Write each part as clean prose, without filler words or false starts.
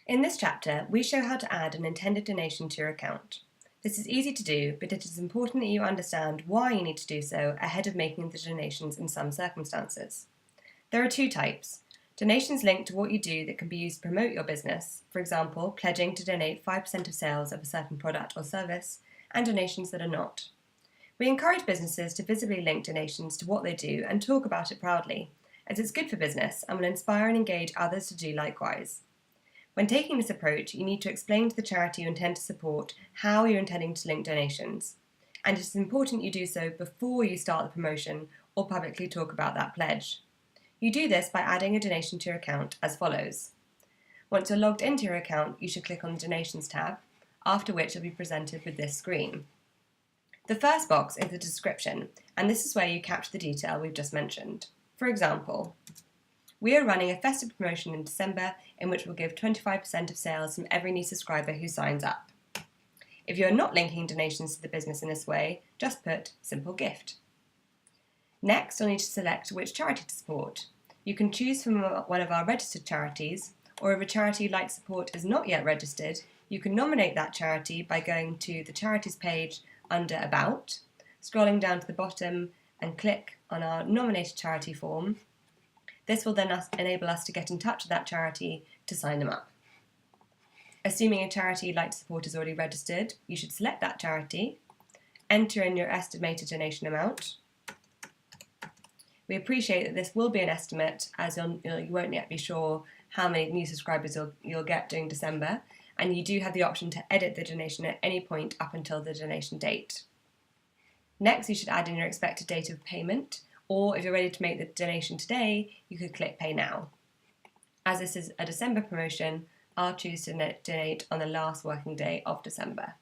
In this chapter, we show how to add an intended donation to your account. This is easy to do, but it is important that you understand why you need to do so ahead of making the donations in some circumstances. There are two types: donations linked to what you do that can be used to promote your business, for example, pledging to donate 5% of sales of a certain product or service, and donations that are not. We encourage businesses to visibly link donations to what they do and talk about it proudly, as it's good for business and will inspire and engage others to do likewise. When taking this approach, you need to explain to the charity you intend to support how you're intending to link donations, and it is important you do so before you start the promotion or publicly talk about that pledge. You do this by adding a donation to your account as follows. Once you're logged into your account, you should click on the Donations tab, after which you'll be presented with this screen. The first box is the description, and this is where you capture the detail we've just mentioned. For example, we are running a festive promotion in December in which we'll give 25% of sales from every new subscriber who signs up. If you are not linking donations to the business in this way, just put simple gift. Next, you'll need to select which charity to support. You can choose from one of our registered charities, or if a charity you'd like to support is not yet registered, you can nominate that charity by going to the charities page under About, scrolling down to the bottom and click on our nominated charity form. This will then enable us to get in touch with that charity to sign them up. Assuming a charity you'd like to support is already registered, you should select that charity, enter in your estimated donation amount. We appreciate that this will be an estimate, as you won't yet be sure how many new subscribers you'll get during December, and you do have the option to edit the donation at any point up until the donation date. Next, you should add in your expected date of payment, or if you're ready to make the donation today, you could click Pay Now. As this is a December promotion, I'll choose to donate on the last working day of December.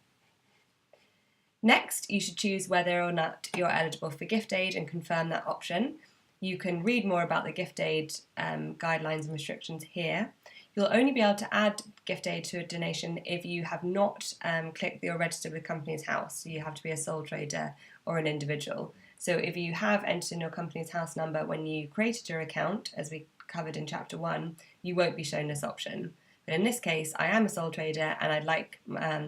Next, you should choose whether or not you're eligible for gift aid and confirm that option. You can read more about the gift aid guidelines and restrictions here. You'll only be able to add gift aid to a donation if you have not clicked that you're registered with Companies House. So you have to be a sole trader or an individual. So if you have entered in your Companies House number when you created your account, as we covered in Chapter 1, you won't be shown this option. But in this case, I am a sole trader and I'd like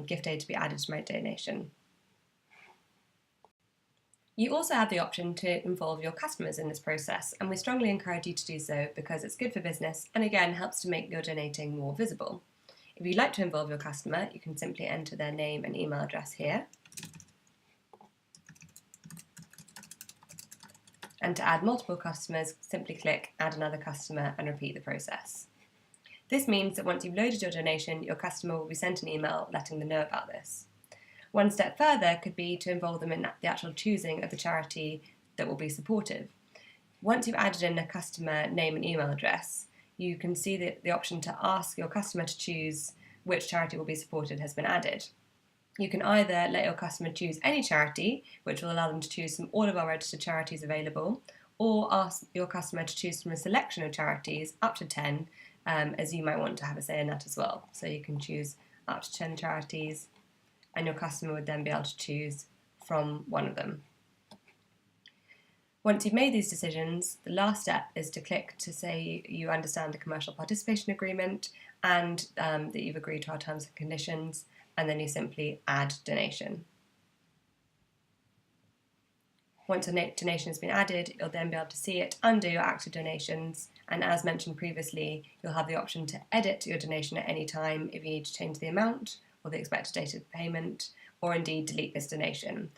gift aid to be added to my donation. You also have the option to involve your customers in this process, and we strongly encourage you to do so because it's good for business and again helps to make your donating more visible. If you'd like to involve your customer, you can simply enter their name and email address here. And to add multiple customers, simply click Add Another Customer and repeat the process. This means that once you've loaded your donation, your customer will be sent an email letting them know about this. One step further could be to involve them in the actual choosing of the charity that will be supportive. Once you've added in a customer name and email address, you can see that the option to ask your customer to choose which charity will be supported has been added. You can either let your customer choose any charity, which will allow them to choose from all of our registered charities available, or ask your customer to choose from a selection of charities, up to 10, as you might want to have a say in that as well. So you can choose up to 10 charities, and your customer would then be able to choose from one of them. Once you've made these decisions, the last step is to click to say you understand the commercial participation agreement and that you've agreed to our terms and conditions, and then you simply add donation. Once a donation has been added, you'll then be able to see it under your active donations, and as mentioned previously, you'll have the option to edit your donation at any time if you need to change the amount or the expected date of payment, or indeed delete this donation.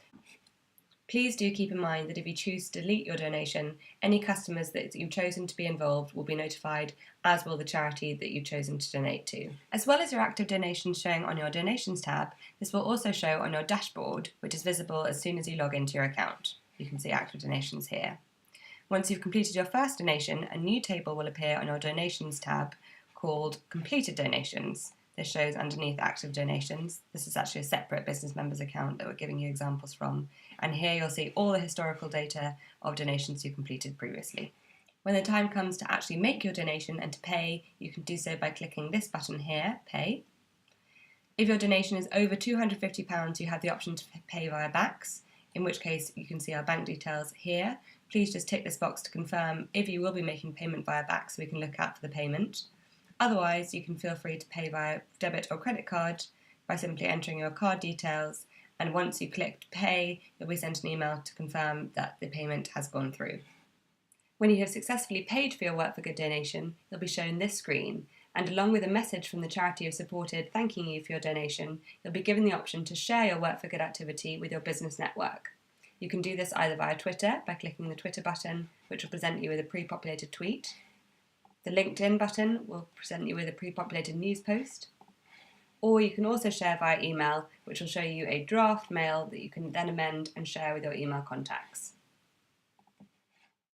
Please do keep in mind that if you choose to delete your donation, any customers that you've chosen to be involved will be notified, as will the charity that you've chosen to donate to. As well as your active donations showing on your Donations tab, this will also show on your dashboard, which is visible as soon as you log into your account. You can see active donations here. Once you've completed your first donation, a new table will appear on your Donations tab called Completed Donations. This shows underneath active donations. This is actually a separate business members account that we're giving you examples from. And here you'll see all the historical data of donations you completed previously. When the time comes to actually make your donation and to pay, you can do so by clicking this button here, Pay. If your donation is over £250, you have the option to pay via BACS, in which case you can see our bank details here. Please just tick this box to confirm if you will be making payment via BACS so we can look out for the payment. Otherwise, you can feel free to pay via debit or credit card by simply entering your card details, and once you click pay, you'll be sent an email to confirm that the payment has gone through. When you have successfully paid for your Work for Good donation, you'll be shown this screen, and along with a message from the charity you've supported thanking you for your donation, you'll be given the option to share your Work for Good activity with your business network. You can do this either via Twitter by clicking the Twitter button, which will present you with a pre-populated tweet. The LinkedIn button will present you with a pre-populated news post. Or you can also share via email, which will show you a draft mail that you can then amend and share with your email contacts.